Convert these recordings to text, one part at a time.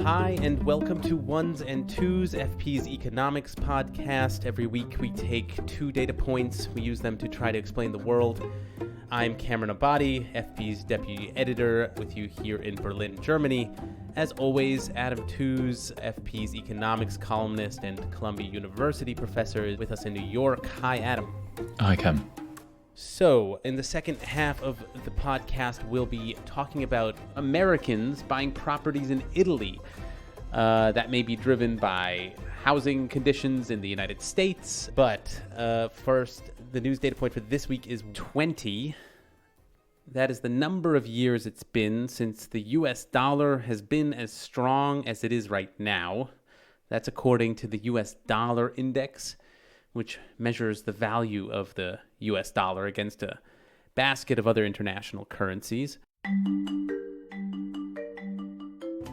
Hi, and welcome to Ones and Tooze, FP's economics podcast. Every week we take two data points. We use them to try to explain the world. I'm Cameron Abadi, FP's deputy editor, with you here in Berlin, Germany. As always, Adam Tooze, FP's economics columnist and Columbia University professor, is with us in New York. Hi, Adam. Hi, Cam. So, in the second half of the podcast, we'll be talking about Americans buying properties in Italy. That may be driven by housing conditions in the United States. But first, the news data point for this week is 20. That is the number of years it's been since the US dollar has been as strong as it is right now. That's according to the US dollar index, which measures the value of the US dollar against a basket of other international currencies.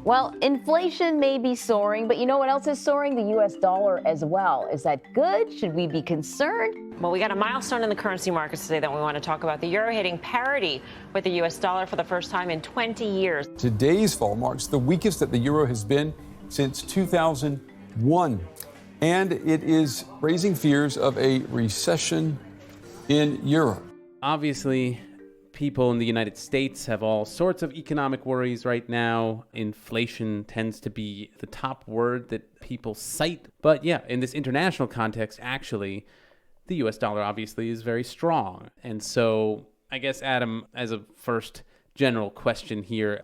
Well, inflation may be soaring, but you know what else is soaring? The US dollar as well. Is that good? Should we be concerned? Well, we got a milestone in the currency markets today that we want to talk about. The euro hitting parity with the US dollar for the first time in 20 years. Today's fall marks the weakest that the euro has been since 2001. And it is raising fears of a recession in Europe. Obviously, people in the United States have all sorts of economic worries right now. Inflation tends to be the top word that people cite. But yeah, in this international context, actually, the US dollar obviously is very strong. And so I guess, Adam, as a first general question here,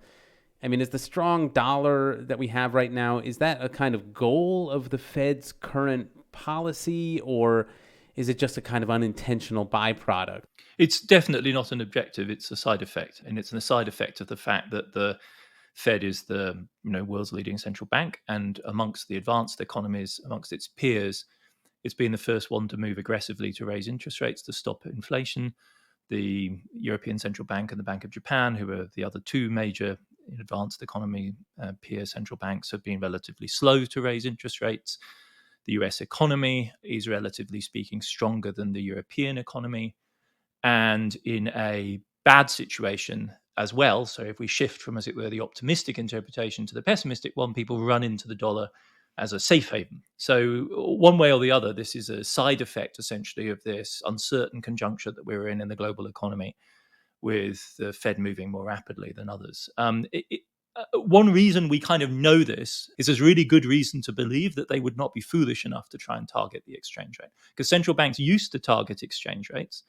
I mean, is the strong dollar that we have right now, is that a kind of goal of the Fed's current policy, or is it just a kind of unintentional byproduct? It's definitely not an objective. It's a side effect. And it's a side effect of the fact that the Fed is the world's leading central bank. And amongst the advanced economies, amongst its peers, it's been the first one to move aggressively to raise interest rates to stop inflation. The European Central Bank and the Bank of Japan, who are the other two major advanced economy peer central banks, have been relatively slow to raise interest rates. The US economy is, relatively speaking, stronger than the European economy. And in a bad situation as well, so if we shift from, as it were, the optimistic interpretation to the pessimistic one, people run into the dollar as a safe haven. So one way or the other, this is a side effect, essentially, of this uncertain conjuncture that we're in the global economy, with the Fed moving more rapidly than others. One reason we kind of know this is there's really good reason to believe that they would not be foolish enough to try and target the exchange rate, because central banks used to target exchange rates,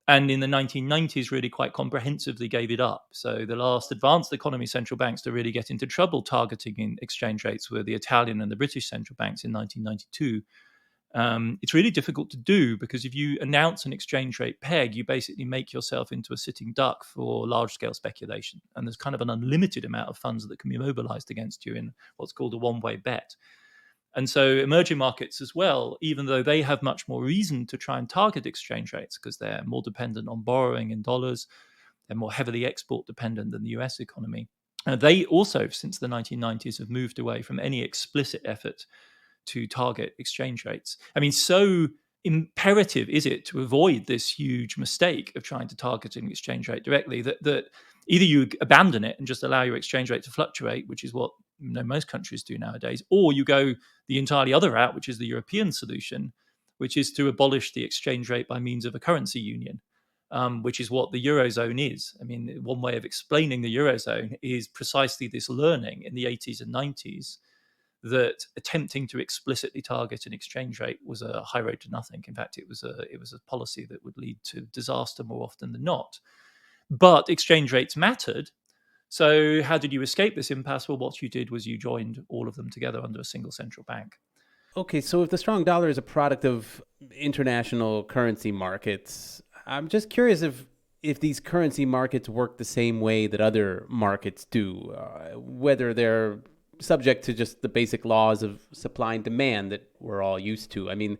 and in the 1990s really quite comprehensively gave it up. So the last advanced economy central banks to really get into trouble targeting in exchange rates were the Italian and the British central banks in 1992. It's really difficult to do, because if you announce an exchange rate peg, you basically make yourself into a sitting duck for large-scale speculation. And there's kind of an unlimited amount of funds that can be mobilized against you in what's called a one-way bet. And so emerging markets as well, even though they have much more reason to try and target exchange rates because they're more dependent on borrowing in dollars, they're more heavily export dependent than the US economy. They also, since the 1990s, have moved away from any explicit effort to target exchange rates. I mean, so imperative is it to avoid this huge mistake of trying to target an exchange rate directly that either you abandon it and just allow your exchange rate to fluctuate, which is what most countries do nowadays, or you go the entirely other route, which is the European solution, which is to abolish the exchange rate by means of a currency union, which is what the Eurozone is. I mean, one way of explaining the Eurozone is precisely this learning in the 80s and 90s that attempting to explicitly target an exchange rate was a high road to nothing. In fact, it was a policy that would lead to disaster more often than not. But exchange rates mattered. So how did you escape this impasse? Well, what you did was you joined all of them together under a single central bank. Okay, so if the strong dollar is a product of international currency markets, I'm just curious if these currency markets work the same way that other markets do, whether they're subject to just the basic laws of supply and demand that we're all used to. I mean,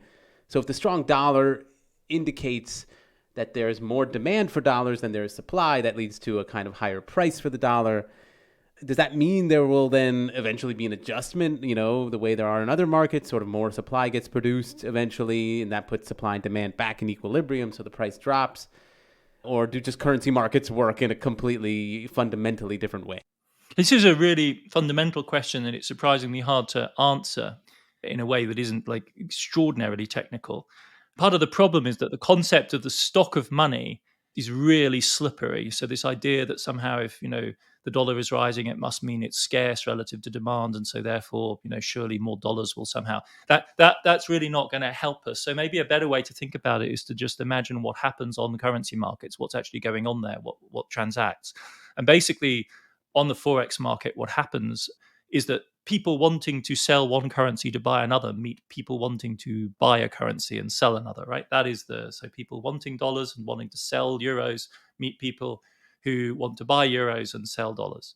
so if the strong dollar indicates that there's more demand for dollars than there is supply, that leads to a kind of higher price for the dollar. Does that mean there will then eventually be an adjustment, the way there are in other markets, sort of more supply gets produced eventually, and that puts supply and demand back in equilibrium, so the price drops? Or do just currency markets work in a completely fundamentally different way? This is a really fundamental question, and it's surprisingly hard to answer in a way that isn't like extraordinarily technical. Part of the problem is that the concept of the stock of money is really slippery. So this idea that somehow if, the dollar is rising, it must mean it's scarce relative to demand, and so therefore, surely more dollars will somehow that's really not going to help us. So maybe a better way to think about it is to just imagine what happens on the currency markets, what's actually going on there, what transacts. And basically on the forex market, what happens is that people wanting to sell one currency to buy another meet people wanting to buy a currency and sell another, right? So people wanting dollars and wanting to sell euros meet people who want to buy euros and sell dollars.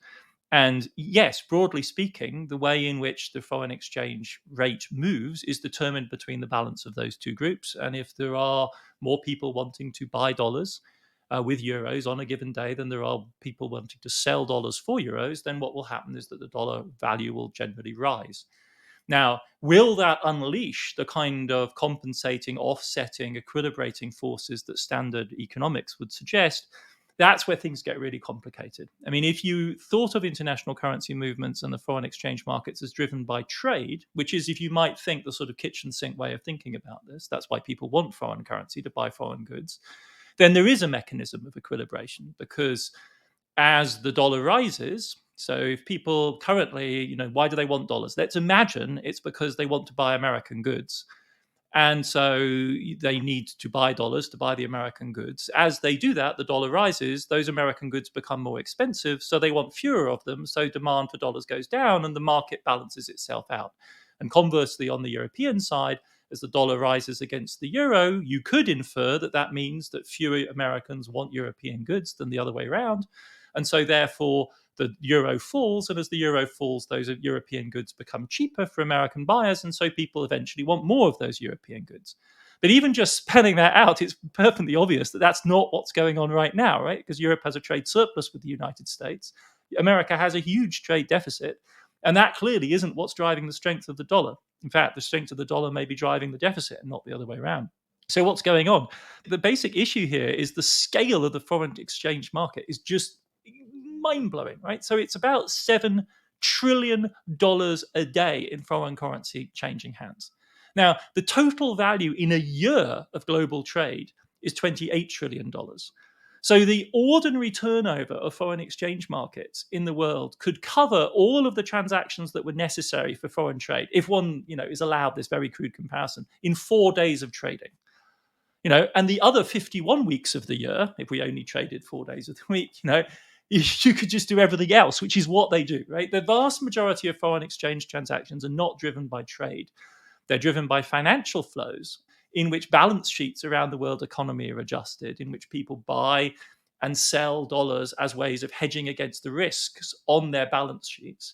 And yes, broadly speaking, the way in which the foreign exchange rate moves is determined between the balance of those two groups. And if there are more people wanting to buy dollars with euros on a given day than there are people wanting to sell dollars for euros, then what will happen is that the dollar value will generally rise. Now, will that unleash the kind of compensating, offsetting, equilibrating forces that standard economics would suggest? That's where things get really complicated. I mean, if you thought of international currency movements and the foreign exchange markets as driven by trade, which is, if you might think, the sort of kitchen sink way of thinking about this, that's why people want foreign currency to buy foreign goods, then there is a mechanism of equilibration, because as the dollar rises, so if people currently, why do they want dollars? Let's imagine it's because they want to buy American goods. And so they need to buy dollars to buy the American goods. As they do that, the dollar rises, those American goods become more expensive, so they want fewer of them, so demand for dollars goes down and the market balances itself out. And conversely, on the European side, as the dollar rises against the euro, you could infer that that means that fewer Americans want European goods than the other way around. And so therefore, the euro falls, and as the euro falls, those European goods become cheaper for American buyers, and so people eventually want more of those European goods. But even just spelling that out, it's perfectly obvious that that's not what's going on right now, right? Because Europe has a trade surplus with the United States. America has a huge trade deficit, and that clearly isn't what's driving the strength of the dollar. In fact, the strength of the dollar may be driving the deficit and not the other way around. So what's going on? The basic issue here is the scale of the foreign exchange market is just mind-blowing, right? So it's about $7 trillion a day in foreign currency changing hands. Now, the total value in a year of global trade is $28 trillion. So the ordinary turnover of foreign exchange markets in the world could cover all of the transactions that were necessary for foreign trade, if one, is allowed this very crude comparison, in 4 days of trading. And the other 51 weeks of the year, if we only traded 4 days of the week, you could just do everything else, which is what they do, right? The vast majority of foreign exchange transactions are not driven by trade. They're driven by financial flows in which balance sheets around the world economy are adjusted, in which people buy and sell dollars as ways of hedging against the risks on their balance sheets.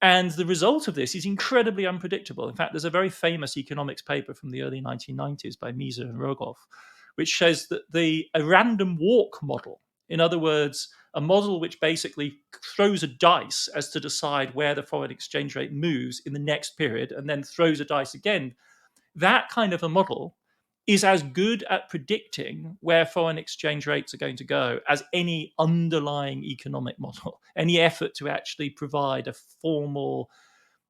And the result of this is incredibly unpredictable. In fact, there's a very famous economics paper from the early 1990s by Miser and Rogoff, which says that a random walk model, in other words, a model which basically throws a dice as to decide where the foreign exchange rate moves in the next period and then throws a dice again, that kind of a model is as good at predicting where foreign exchange rates are going to go as any underlying economic model. Any effort to actually provide a formal,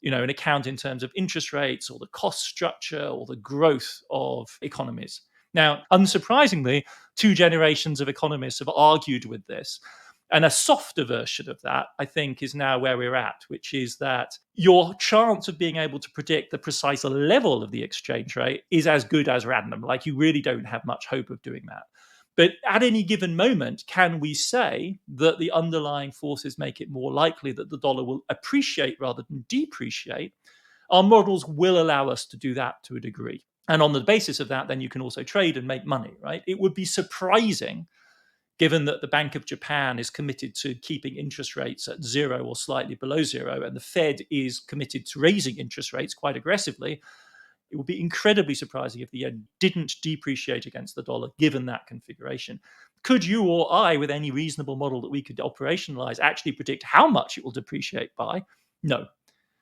an account in terms of interest rates or the cost structure or the growth of economies. Now, unsurprisingly, 2 generations of economists have argued with this. And a softer version of that, I think, is now where we're at, which is that your chance of being able to predict the precise level of the exchange rate is as good as random. Like, you really don't have much hope of doing that. But at any given moment, can we say that the underlying forces make it more likely that the dollar will appreciate rather than depreciate? Our models will allow us to do that to a degree. And on the basis of that, then you can also trade and make money, right? It would be surprising, given that the Bank of Japan is committed to keeping interest rates at 0 or slightly below 0, and the Fed is committed to raising interest rates quite aggressively, it would be incredibly surprising if the yen didn't depreciate against the dollar, given that configuration. Could you or I, with any reasonable model that we could operationalize, actually predict how much it will depreciate by? No.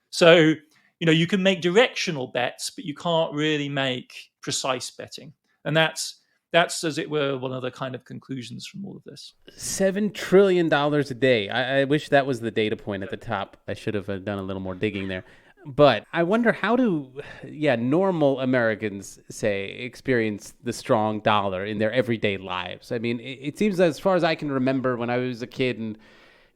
So, you can make directional bets, but you can't really make precise betting. And that's That's, as it were, one of the kind of conclusions from all of this. $7 trillion a day. I wish that was the data point at the top. I should have done a little more digging there. But I wonder, how do, normal Americans, say, experience the strong dollar in their everyday lives? I mean, it seems, as far as I can remember when I was a kid, and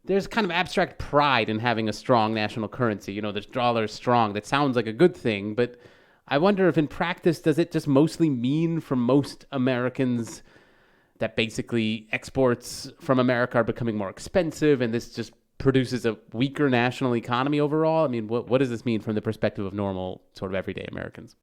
there's kind of abstract pride in having a strong national currency. The dollar is strong. That sounds like a good thing, but I wonder if in practice, does it just mostly mean for most Americans that basically exports from America are becoming more expensive, and this just produces a weaker national economy overall? I mean, what does this mean from the perspective of normal, sort of everyday Americans?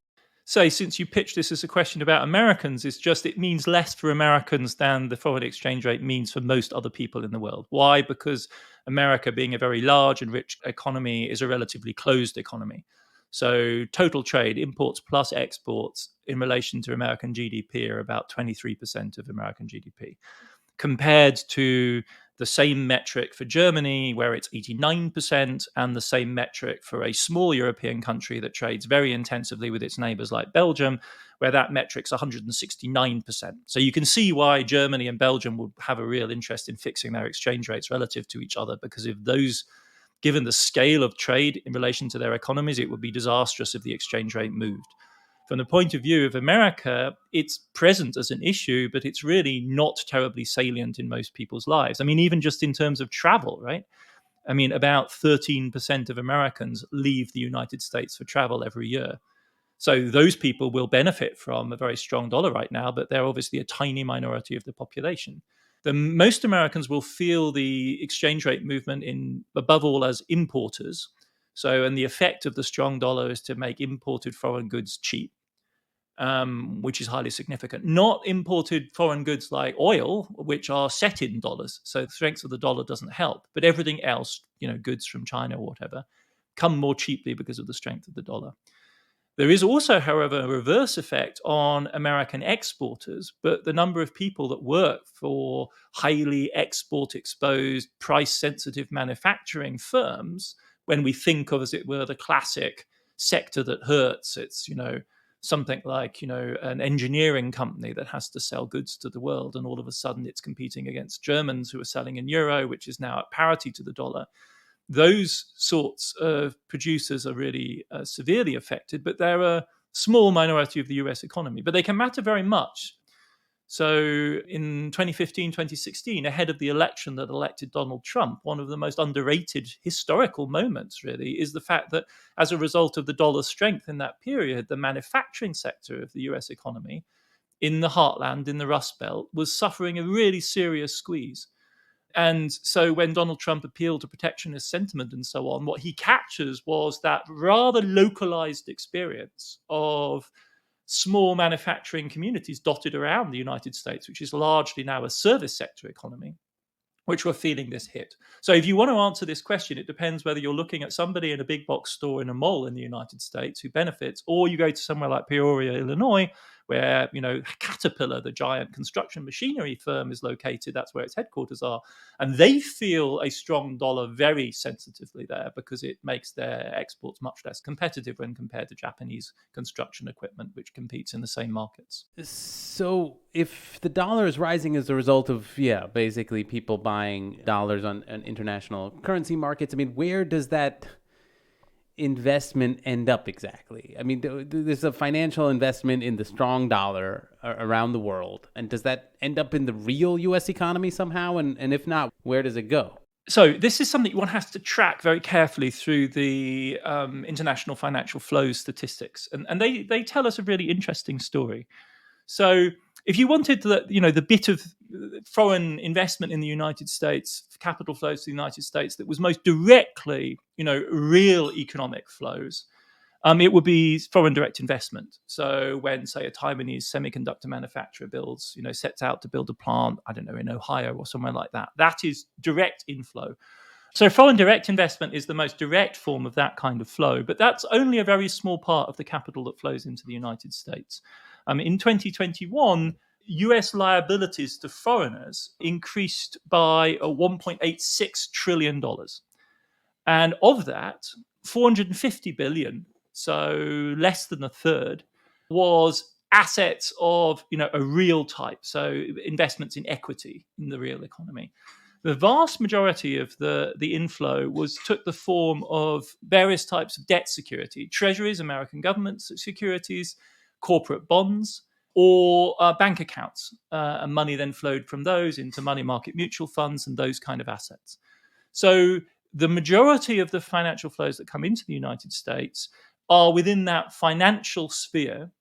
So, since you pitched this as a question about Americans, it means less for Americans than the foreign exchange rate means for most other people in the world. Why? Because America, being a very large and rich economy, is a relatively closed economy. So total trade, imports plus exports, in relation to American GDP, are about 23% of American GDP, compared to the same metric for Germany, where it's 89%, and the same metric for a small European country that trades very intensively with its neighbors like Belgium, where that metric's 169%. So you can see why Germany and Belgium would have a real interest in fixing their exchange rates relative to each other, because if those, given the scale of trade in relation to their economies, it would be disastrous if the exchange rate moved. From the point of view of America, it's present as an issue, but it's really not terribly salient in most people's lives. I mean, even just in terms of travel, right? I mean, about 13% of Americans leave the United States for travel every year. So those people will benefit from a very strong dollar right now, but they're obviously a tiny minority of the population. Most Americans will feel the exchange rate movement above all as importers. So, and the effect of the strong dollar is to make imported foreign goods cheap, which is highly significant. Not imported foreign goods like oil, which are set in dollars. So the strength of the dollar doesn't help, but everything else, goods from China or whatever, come more cheaply because of the strength of the dollar. There is also, however, a reverse effect on American exporters, but the number of people that work for highly export-exposed, price-sensitive manufacturing firms, when we think of, as it were, the classic sector that hurts, it's, something like, an engineering company that has to sell goods to the world, and all of a sudden it's competing against Germans who are selling in euro, which is now at parity to the dollar. Those sorts of producers are really severely affected, but they're a small minority of the US economy, but they can matter very much. So in 2015, 2016, ahead of the election that elected Donald Trump, one of the most underrated historical moments really is the fact that as a result of the dollar's strength in that period, the manufacturing sector of the US economy in the heartland, in the Rust Belt, was suffering a really serious squeeze. And so when Donald Trump appealed to protectionist sentiment and so on, what he captures was that rather localized experience of small manufacturing communities dotted around the United States, which is largely now a service sector economy, which were feeling this hit. So if you want to answer this question, it depends whether you're looking at somebody in a big box store in a mall in the United States who benefits, or you go to somewhere like Peoria, Illinois, where, Caterpillar, the giant construction machinery firm, is located. That's where its headquarters are. And they feel a strong dollar very sensitively there because it makes their exports much less competitive when compared to Japanese construction equipment, which competes in the same markets. So if the dollar is rising as a result of, basically people buying dollars on international currency markets, I mean, where does that investment end up exactly? I mean, there's a financial investment in the strong dollar around the world. And does that end up in the real U.S. economy somehow? And if not, where does it go? So this is something one has to track very carefully through the international financial flows statistics. And they tell us a really interesting story. So if you wanted the bit of foreign investment in the United States, capital flows to the United States that was most directly, real economic flows, it would be foreign direct investment. So when, say, a Taiwanese semiconductor manufacturer sets out to build a plant, I don't know, in Ohio or somewhere like that, that is direct inflow. So foreign direct investment is the most direct form of that kind of flow, but that's only a very small part of the capital that flows into the United States. In 2021, US liabilities to foreigners increased by $1.86 trillion. And of that, 450 billion, so less than a third, was assets of, a real type, so investments in equity in the real economy. The vast majority of the inflow took the form of various types of debt security, treasuries, American government securities, corporate bonds, or bank accounts. And money then flowed from those into money market mutual funds and those kind of assets. So the majority of the financial flows that come into the United States are within that financial sphere.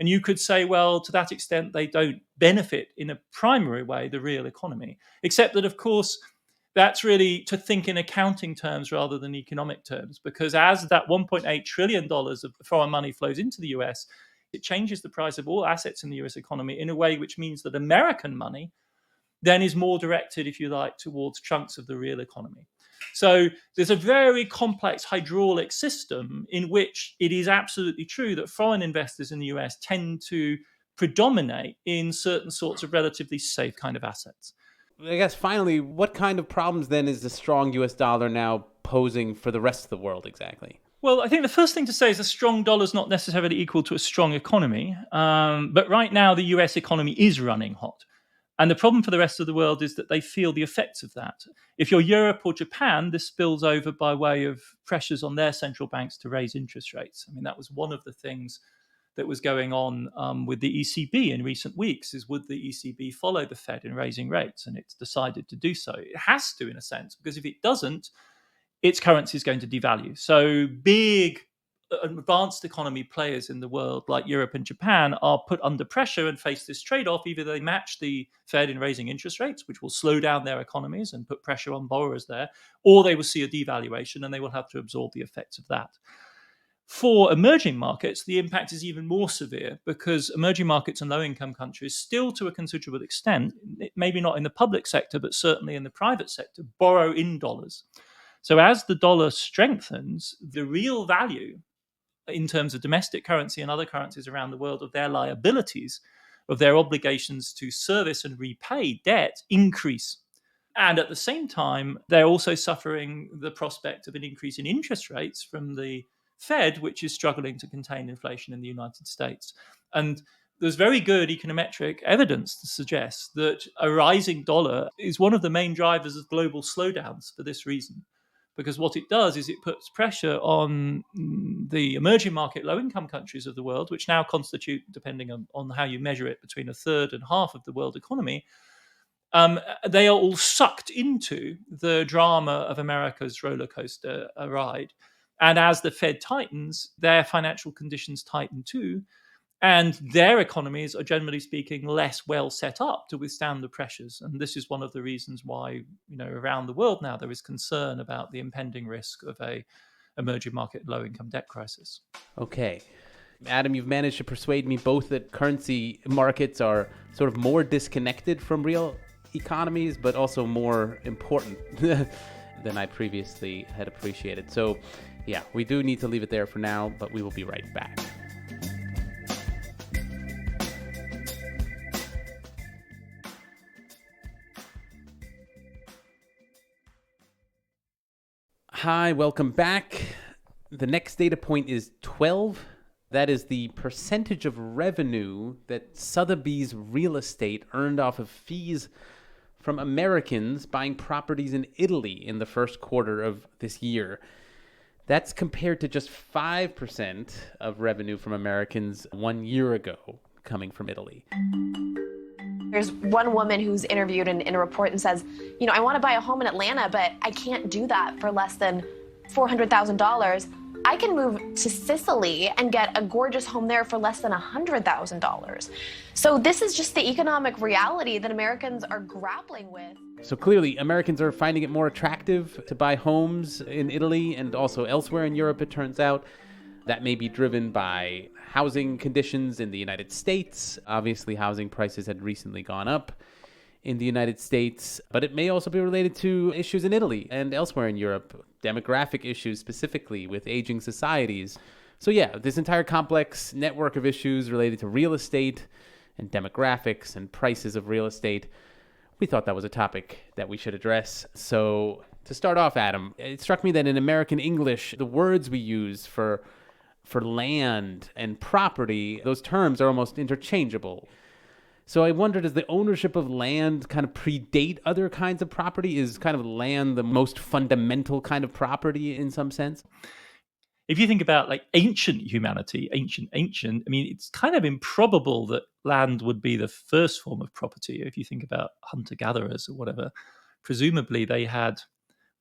And you could say, well, to that extent, they don't benefit in a primary way the real economy, except that, of course, that's really to think in accounting terms rather than economic terms, because as that $1.8 trillion of foreign money flows into the US, it changes the price of all assets in the US economy in a way which means that American money then is more directed, if you like, towards chunks of the real economy. So there's a very complex hydraulic system in which it is absolutely true that foreign investors in the US tend to predominate in certain sorts of relatively safe kind of assets. I guess finally, what kind of problems then is the strong US dollar now posing for the rest of the world exactly? Well, I think the first thing to say is a strong dollar is not necessarily equal to a strong economy. But right now, the US economy is running hot. And the problem for the rest of the world is that they feel the effects of that. If you're Europe or Japan, this spills over by way of pressures on their central banks to raise interest rates. I mean, that was one of the things that was going on with the ECB in recent weeks, is would the ECB follow the Fed in raising rates? And it's decided to do so. It has to, in a sense, because if it doesn't, its currency is going to devalue. So big advanced economy players in the world like Europe and Japan are put under pressure and face this trade-off. Either they match the Fed in raising interest rates, which will slow down their economies and put pressure on borrowers there, or they will see a devaluation and they will have to absorb the effects of that. For emerging markets, the impact is even more severe because emerging markets and low-income countries still, to a considerable extent, maybe not in the public sector, but certainly in the private sector, borrow in dollars. So as the dollar strengthens, the real value in terms of domestic currency and other currencies around the world of their liabilities, of their obligations to service and repay debt increase. And at the same time, they're also suffering the prospect of an increase in interest rates from the Fed, which is struggling to contain inflation in the United States. And there's very good econometric evidence to suggest that a rising dollar is one of the main drivers of global slowdowns for this reason. Because what it does is it puts pressure on the emerging market low-income countries of the world, which now constitute, depending on how you measure it, between a third and half of the world economy. They are all sucked into the drama of America's roller coaster ride. And as the Fed tightens, their financial conditions tighten too. And their economies are, generally speaking, less well set up to withstand the pressures. And this is one of the reasons why, around the world now, there is concern about the impending risk of a emerging market low-income debt crisis. Okay. Adam, you've managed to persuade me both that currency markets are sort of more disconnected from real economies, but also more important than I previously had appreciated. So, yeah, we do need to leave it there for now, but we will be right back. Hi, welcome back. The next data point is 12. That is the percentage of revenue that Sotheby's Real Estate earned off of fees from Americans buying properties in Italy in the first quarter of this year. That's compared to just 5% of revenue from Americans 1 year ago coming from Italy. There's one woman who's interviewed in a report and says, I want to buy a home in Atlanta, but I can't do that for less than $400,000. I can move to Sicily and get a gorgeous home there for less than $100,000. So this is just the economic reality that Americans are grappling with. So clearly, Americans are finding it more attractive to buy homes in Italy and also elsewhere in Europe, it turns out. That may be driven by housing conditions in the United States. Obviously, housing prices had recently gone up in the United States, but it may also be related to issues in Italy and elsewhere in Europe, demographic issues specifically with aging societies. So yeah, this entire complex network of issues related to real estate and demographics and prices of real estate. We thought that was a topic that we should address. So to start off, Adam, it struck me that in American English, the words we use for for land and property, those terms are almost interchangeable. So I wonder, does the ownership of land kind of predate other kinds of property? Is kind of land the most fundamental kind of property in some sense? If you think about like ancient humanity, ancient, I mean, it's kind of improbable that land would be the first form of property. If you think about hunter-gatherers or whatever, presumably they had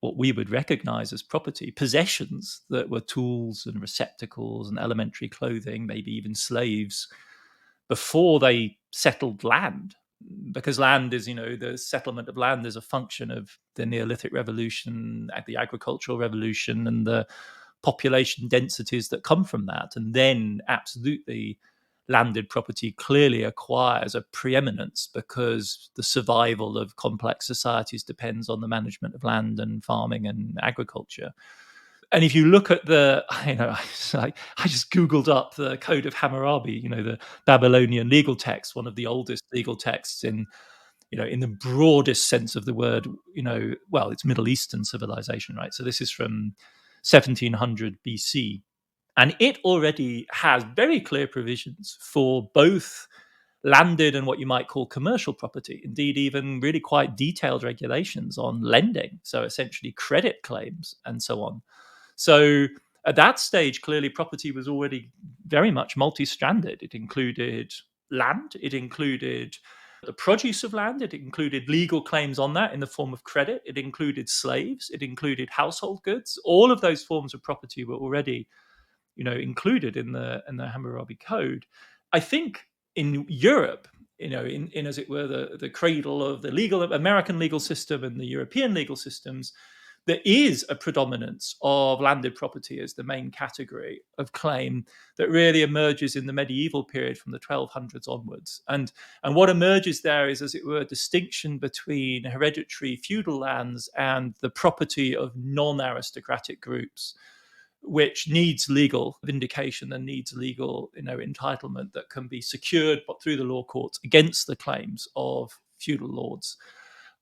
what we would recognize as property, possessions that were tools and receptacles and elementary clothing, maybe even slaves, before they settled land. Because land is, the settlement of land is a function of the Neolithic Revolution, the agricultural revolution, and the population densities that come from that. And then absolutely landed property clearly acquires a preeminence because the survival of complex societies depends on the management of land and farming and agriculture. And if you look at I just Googled up the Code of Hammurabi, the Babylonian legal text, one of the oldest legal texts in the broadest sense of the word, well, it's Middle Eastern civilization, right? So this is from 1700 BC. And it already has very clear provisions for both landed and what you might call commercial property. Indeed, even really quite detailed regulations on lending. So essentially credit claims and so on. So at that stage, clearly property was already very much multi-stranded. It included land, it included the produce of land, it included legal claims on that in the form of credit, it included slaves, it included household goods. All of those forms of property were already included in the Hammurabi Code. I think in Europe, in as it were the cradle of the American legal system and the European legal systems, there is a predominance of landed property as the main category of claim that really emerges in the medieval period from the 1200s onwards. And what emerges there is, as it were, a distinction between hereditary feudal lands and the property of non-aristocratic groups, which needs legal vindication and needs legal entitlement that can be secured through the law courts against the claims of feudal lords.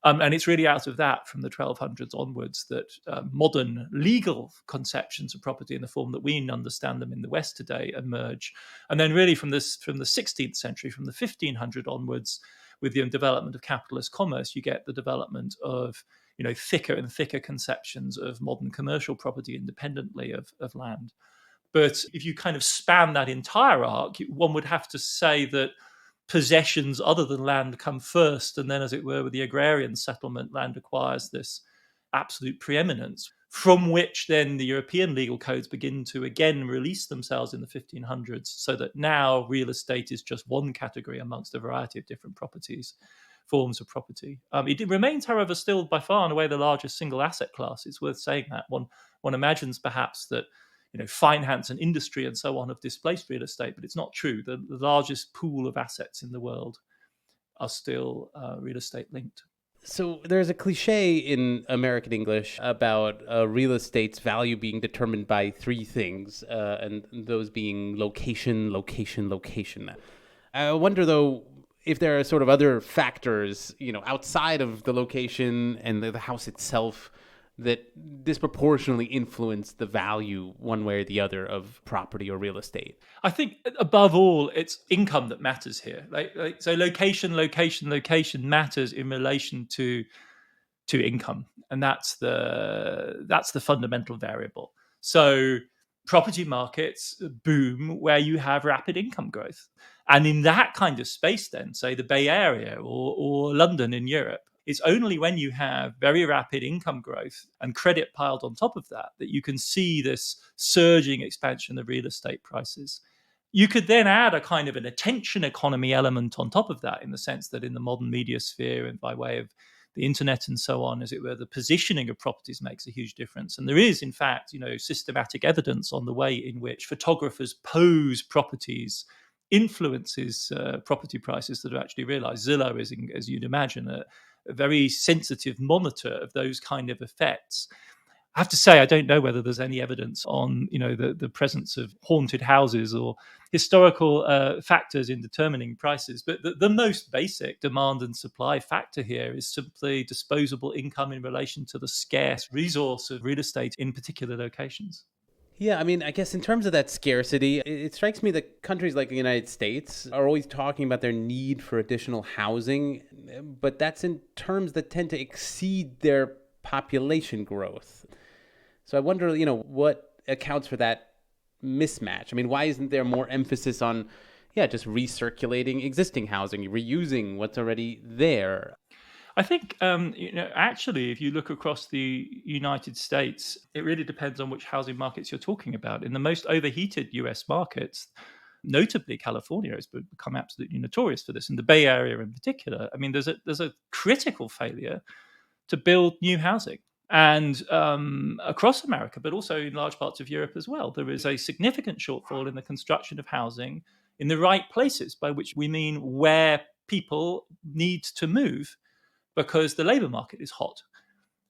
And it's really out of that, from the 1200s onwards, that modern legal conceptions of property in the form that we understand them in the West today emerge. And then really from the 16th century, from the 1500 onwards, with the development of capitalist commerce, you get the development of thicker and thicker conceptions of modern commercial property independently of land. But if you kind of span that entire arc, one would have to say that possessions other than land come first, and then, as it were, with the agrarian settlement, land acquires this absolute preeminence, from which then the European legal codes begin to again release themselves in the 1500s, so that now real estate is just one category amongst a variety of different forms of property. It remains, however, still by far and away the largest single asset class. It's worth saying that. One imagines perhaps that finance and industry and so on have displaced real estate, but it's not true. The largest pool of assets in the world are still real estate linked. So there's a cliche in American English about real estate's value being determined by three things, and those being location, location, location. I wonder, though, if there are sort of other factors, outside of the location and the house itself, that disproportionately influence the value one way or the other of property or real estate. I think above all, it's income that matters here. So location matters in relation to income, and that's the fundamental variable. So property markets boom where you have rapid income growth, and in that kind of space, then say the Bay Area or London in Europe, it's only when you have very rapid income growth and credit piled on top of that that you can see this surging expansion of real estate prices. You could then add a kind of an attention economy element on top of that, in the sense that in the modern media sphere and by way of the internet and so on, as it were, the positioning of properties makes a huge difference. And there is, in fact, systematic evidence on the way in which photographers pose properties influences property prices that are actually realized. Zillow is, as you'd imagine, a very sensitive monitor of those kind of effects. I have to say, I don't know whether there's any evidence on, the presence of haunted houses or historical factors in determining prices. But the most basic demand and supply factor here is simply disposable income in relation to the scarce resource of real estate in particular locations. Yeah, I mean, I guess in terms of that scarcity, it strikes me that countries like the United States are always talking about their need for additional housing, but that's in terms that tend to exceed their population growth. So I wonder, what accounts for that mismatch? I mean, why isn't there more emphasis on, yeah, just recirculating existing housing, reusing what's already there? I think, actually, if you look across the United States, it really depends on which housing markets you're talking about. In the most overheated US markets, notably California has become absolutely notorious for this, and the Bay Area in particular. I mean, there's a critical failure to build new housing. And across America, but also in large parts of Europe as well, there is a significant shortfall in the construction of housing in the right places, by which we mean where people need to move because the labor market is hot.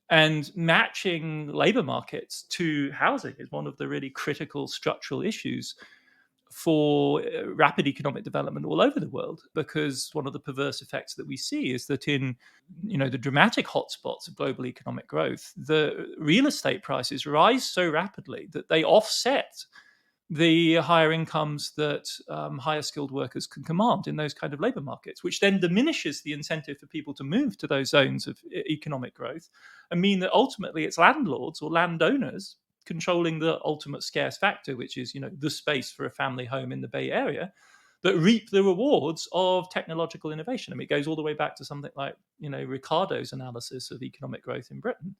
And matching labor markets to housing is one of the really critical structural issues for rapid economic development all over the world, because one of the perverse effects that we see is that in the dramatic hotspots of global economic growth, the real estate prices rise so rapidly that they offset the higher incomes that higher skilled workers can command in those kind of labor markets, which then diminishes the incentive for people to move to those zones of economic growth, and mean that ultimately it's landlords or landowners controlling the ultimate scarce factor, which is the space for a family home in the Bay Area, that reap the rewards of technological innovation. I mean, it goes all the way back to something like Ricardo's analysis of economic growth in Britain,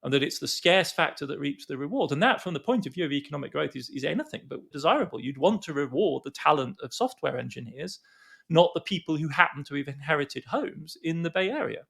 and that it's the scarce factor that reaps the reward. And that, from the point of view of economic growth, is anything but desirable. You'd want to reward the talent of software engineers, not the people who happen to have inherited homes in the Bay Area.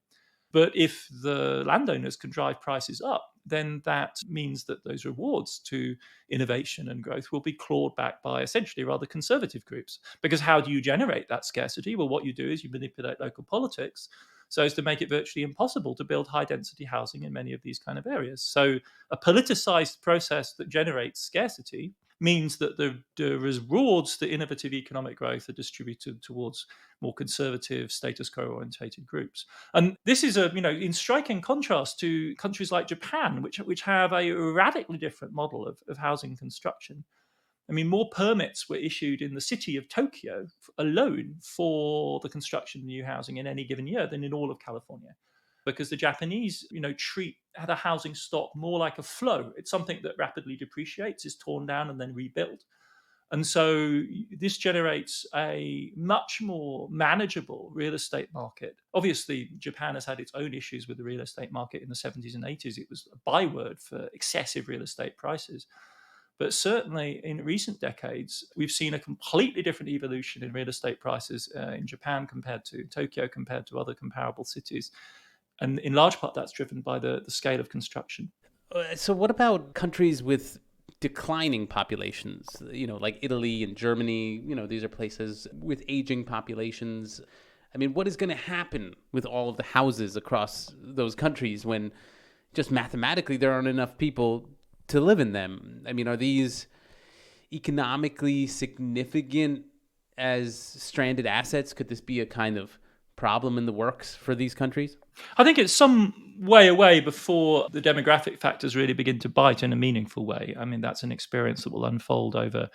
But if the landowners can drive prices up, then that means that those rewards to innovation and growth will be clawed back by essentially rather conservative groups. Because how do you generate that scarcity? Well, what you do is you manipulate local politics so as to make it virtually impossible to build high density housing in many of these kind of areas. So a politicized process that generates scarcity means that the rewards to innovative economic growth are distributed towards more conservative, status quo orientated groups. And this is in striking contrast to countries like Japan, which have a radically different model of housing construction. I mean, more permits were issued in the city of Tokyo alone for the construction of new housing in any given year than in all of California, because the Japanese, treat the housing stock more like a flow. It's something that rapidly depreciates, is torn down, and then rebuilt. And so this generates a much more manageable real estate market. Obviously, Japan has had its own issues with the real estate market in the 70s and 80s. It was a byword for excessive real estate prices. But certainly in recent decades, we've seen a completely different evolution in real estate prices in Japan compared to Tokyo, compared to other comparable cities. And in large part, that's driven by the scale of construction. So what about countries with declining populations, like Italy and Germany? These are places with aging populations. I mean, what is going to happen with all of the houses across those countries when just mathematically there aren't enough people to live in them? I mean, are these economically significant as stranded assets? Could this be a kind of problem in the works for these countries? I think it's some way away before the demographic factors really begin to bite in a meaningful way. I mean, that's an experience that will unfold over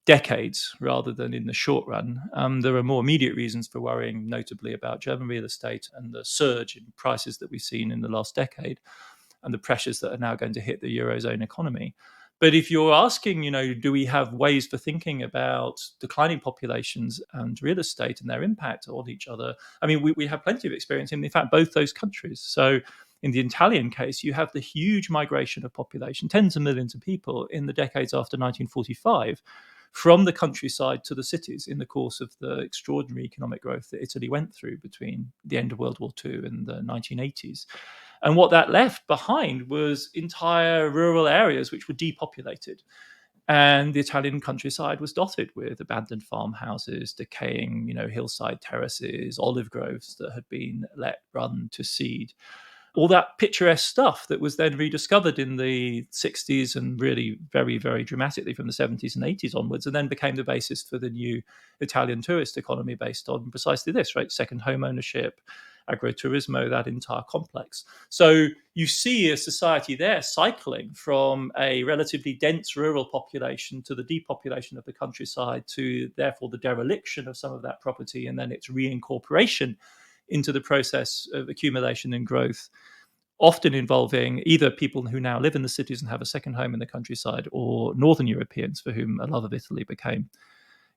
decades rather than in the short run. There are more immediate reasons for worrying, notably about German real estate and the surge in prices that we've seen in the last decade, and the pressures that are now going to hit the Eurozone economy. But if you're asking, do we have ways for thinking about declining populations and real estate and their impact on each other? I mean, we have plenty of experience in fact, both those countries. So in the Italian case, you have the huge migration of population, tens of millions of people in the decades after 1945, from the countryside to the cities in the course of the extraordinary economic growth that Italy went through between the end of World War II and the 1980s. And what that left behind was entire rural areas which were depopulated. And the Italian countryside was dotted with abandoned farmhouses, decaying, hillside terraces, olive groves that had been let run to seed. All that picturesque stuff that was then rediscovered in the 60s and really very, very dramatically from the 70s and 80s onwards, and then became the basis for the new Italian tourist economy based on precisely this, right? Second home ownership, agroturismo, that entire complex. So you see a society there cycling from a relatively dense rural population to the depopulation of the countryside, to therefore the dereliction of some of that property and then its reincorporation into the process of accumulation and growth, often involving either people who now live in the cities and have a second home in the countryside, or Northern Europeans for whom a love of Italy became,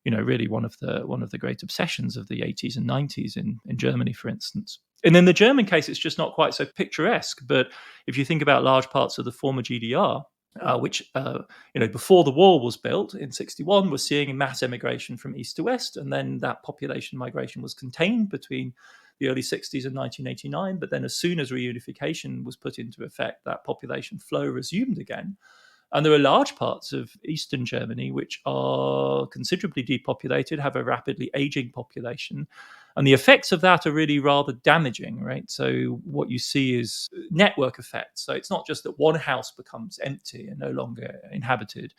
really one of the great obsessions of the 80s and 90s in Germany, for instance. And in the German case, it's just not quite so picturesque. But if you think about large parts of the former GDR, which before the wall was built in 61, was seeing mass emigration from east to west, and then that population migration was contained between the early 60s and 1989. But then as soon as reunification was put into effect, that population flow resumed again. And there are large parts of eastern Germany which are considerably depopulated, have a rapidly aging population. And the effects of that are really rather damaging, right? So what you see is network effects. So it's not just that one house becomes empty and no longer inhabited,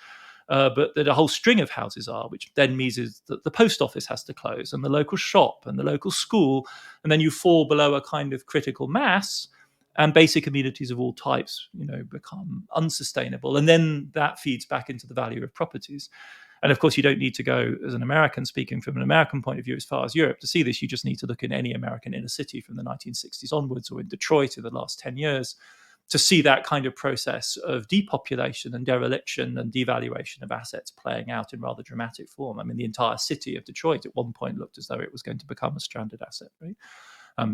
but that a whole string of houses are, which then means is that the post office has to close, and the local shop and the local school, and then you fall below a kind of critical mass, and basic amenities of all types, become unsustainable. And then that feeds back into the value of properties. And of course, you don't need to go, as an American, speaking from an American point of view, as far as Europe to see this. You just need to look in any American inner city from the 1960s onwards, or in Detroit in the last 10 years, to see that kind of process of depopulation and dereliction and devaluation of assets playing out in rather dramatic form. I mean, the entire city of Detroit at one point looked as though it was going to become a stranded asset, right?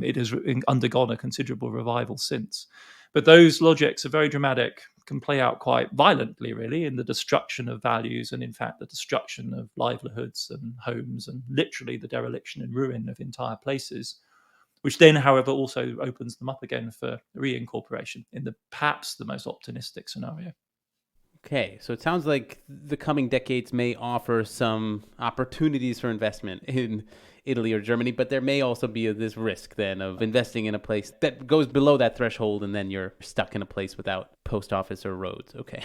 It has undergone a considerable revival since. But those logics are very dramatic, can play out quite violently, really, in the destruction of values and, in fact, the destruction of livelihoods and homes, and literally the dereliction and ruin of entire places, which then, however, also opens them up again for reincorporation in perhaps the most optimistic scenario. Okay, so it sounds like the coming decades may offer some opportunities for investment in Italy or Germany, but there may also be this risk then of investing in a place that goes below that threshold, and then you're stuck in a place without post office or roads. Okay,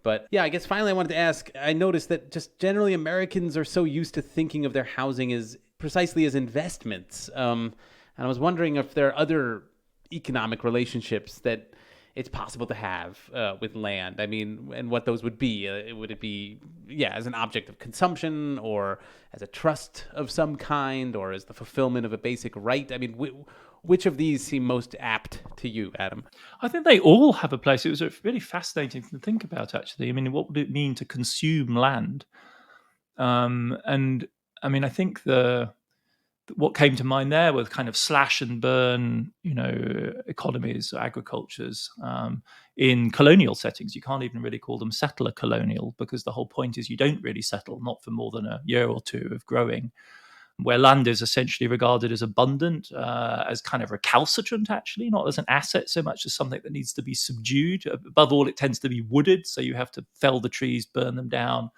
but yeah, I guess finally I wanted to ask, I noticed that just generally Americans are so used to thinking of their housing as precisely as investments. And I was wondering if there are other economic relationships that it's possible to have with land. I mean, and what those would be. Would it be, as an object of consumption, or as a trust of some kind, or as the fulfillment of a basic right? I mean, which of these seem most apt to you, Adam? I think they all have a place. It was really fascinating to think about, actually. I mean, what would it mean to consume land? And I mean, I think what came to mind there was kind of slash and burn, economies, agricultures in colonial settings. You can't even really call them settler colonial, because the whole point is you don't really settle, not for more than a year or two of growing, where land is essentially regarded as abundant, as kind of recalcitrant, actually, not as an asset so much as something that needs to be subdued. Above all, it tends to be wooded, so you have to fell the trees, burn them down,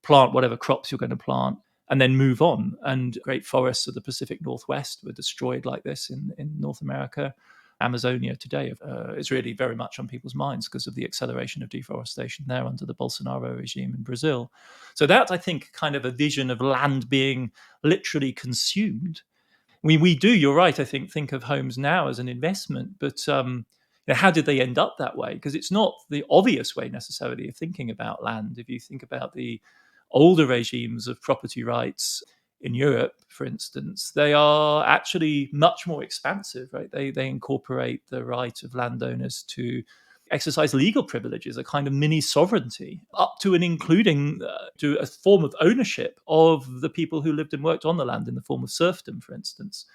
plant whatever crops you're going to plant, and then move on. And great forests of the Pacific Northwest were destroyed like this in North America. Amazonia today is really very much on people's minds because of the acceleration of deforestation there under the Bolsonaro regime in Brazil. So that's, I think, kind of a vision of land being literally consumed. We do, you're right, I think of homes now as an investment, but how did they end up that way? Because it's not the obvious way necessarily of thinking about land. If you think about the older regimes of property rights in Europe, for instance, they are actually much more expansive, right? They incorporate the right of landowners to exercise legal privileges, a kind of mini sovereignty, up to and including to a form of ownership of the people who lived and worked on the land in the form of serfdom, for instance.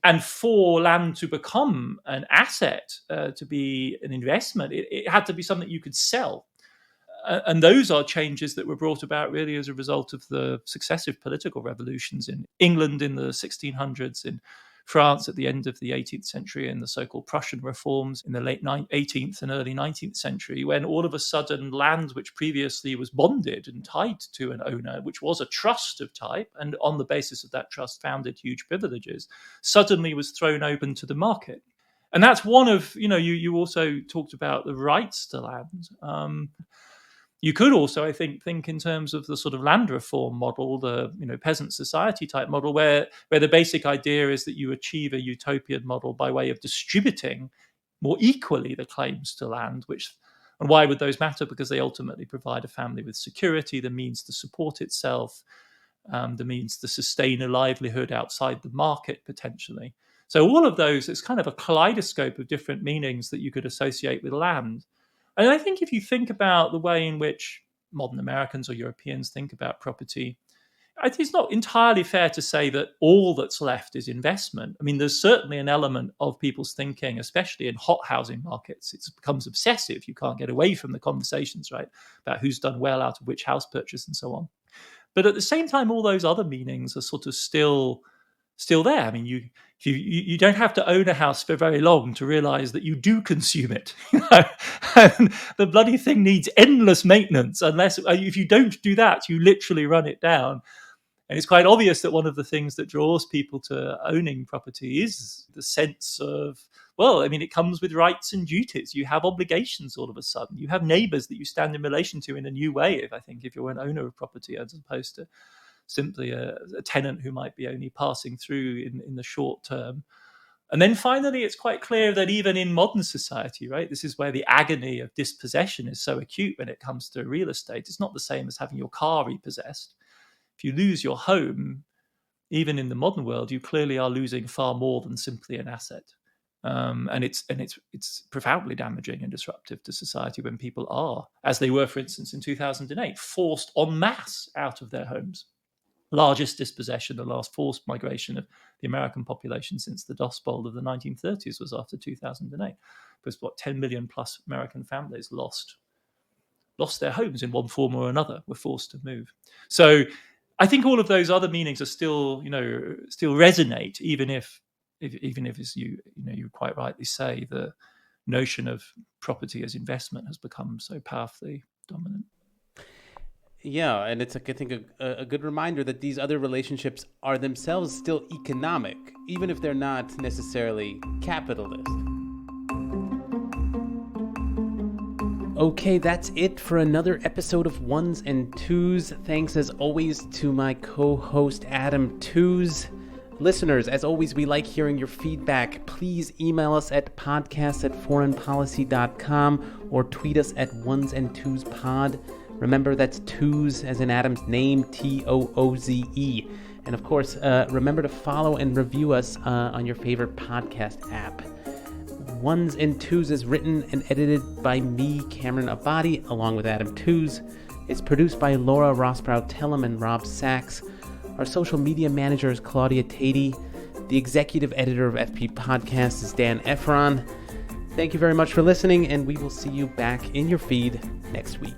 And for land to become an asset, to be an investment, it had to be something you could sell. And those are changes that were brought about really as a result of the successive political revolutions in England in the 1600s, in France at the end of the 18th century, and the so-called Prussian reforms in the late 18th and early 19th century, when all of a sudden land which previously was bonded and tied to an owner, which was a trust of type, and on the basis of that trust founded huge privileges, suddenly was thrown open to the market. And that's one of, you also talked about the rights to land. You could also, I think in terms of the sort of land reform model, the peasant society type model, where the basic idea is that you achieve a utopian model by way of distributing more equally the claims to land. And why would those matter? Because they ultimately provide a family with security, the means to support itself, the means to sustain a livelihood outside the market potentially. So all of those, it's kind of a kaleidoscope of different meanings that you could associate with land. And I think if you think about the way in which modern Americans or Europeans think about property, I think it's not entirely fair to say that all that's left is investment. I mean, there's certainly an element of people's thinking, especially in hot housing markets. It becomes obsessive. You can't get away from the conversations, right, about who's done well out of which house purchase and so on. But at the same time, all those other meanings are sort of still there. I mean, you don't have to own a house for very long to realize that you do consume it. And the bloody thing needs endless maintenance unless if you don't do that, you literally run it down. And it's quite obvious that one of the things that draws people to owning property is the sense of, well, I mean, it comes with rights and duties. You have obligations all of a sudden. You have neighbors that you stand in relation to in a new way, if you're an owner of property, as opposed to simply a tenant who might be only passing through in the short term. And then finally, it's quite clear that even in modern society, right, this is where the agony of dispossession is so acute when it comes to real estate. It's not the same as having your car repossessed. If you lose your home, even in the modern world, you clearly are losing far more than simply an asset. And it's profoundly damaging and disruptive to society when people are, as they were, for instance, in 2008, forced en masse out of their homes. Largest dispossession, the last forced migration of the American population since the Dust Bowl of the 1930s was after 2008. Because 10 million plus American families lost their homes in one form or another, were forced to move. So I think all of those other meanings are still resonate, even if as you quite rightly say, the notion of property as investment has become so powerfully dominant. Yeah, and it's, I think, a good reminder that these other relationships are themselves still economic, even if they're not necessarily capitalist. Okay, that's it for another episode of Ones and Tooze. Thanks as always to my co-host Adam Tooze. Listeners, as always, we like hearing your feedback. Please email us at podcast@foreignpolicy.com or tweet us at onesandtwoozepod. Remember, that's Tooze as in Adam's name, Tooze. And of course, remember to follow and review us on your favorite podcast app. Ones and Tooze is written and edited by me, Cameron Abadi, along with Adam Tooze. It's produced by Laura Rossbrow-Tellem and Rob Sachs. Our social media manager is Claudia Tatey. The executive editor of FP Podcast is Dan Efron. Thank you very much for listening, and we will see you back in your feed next week.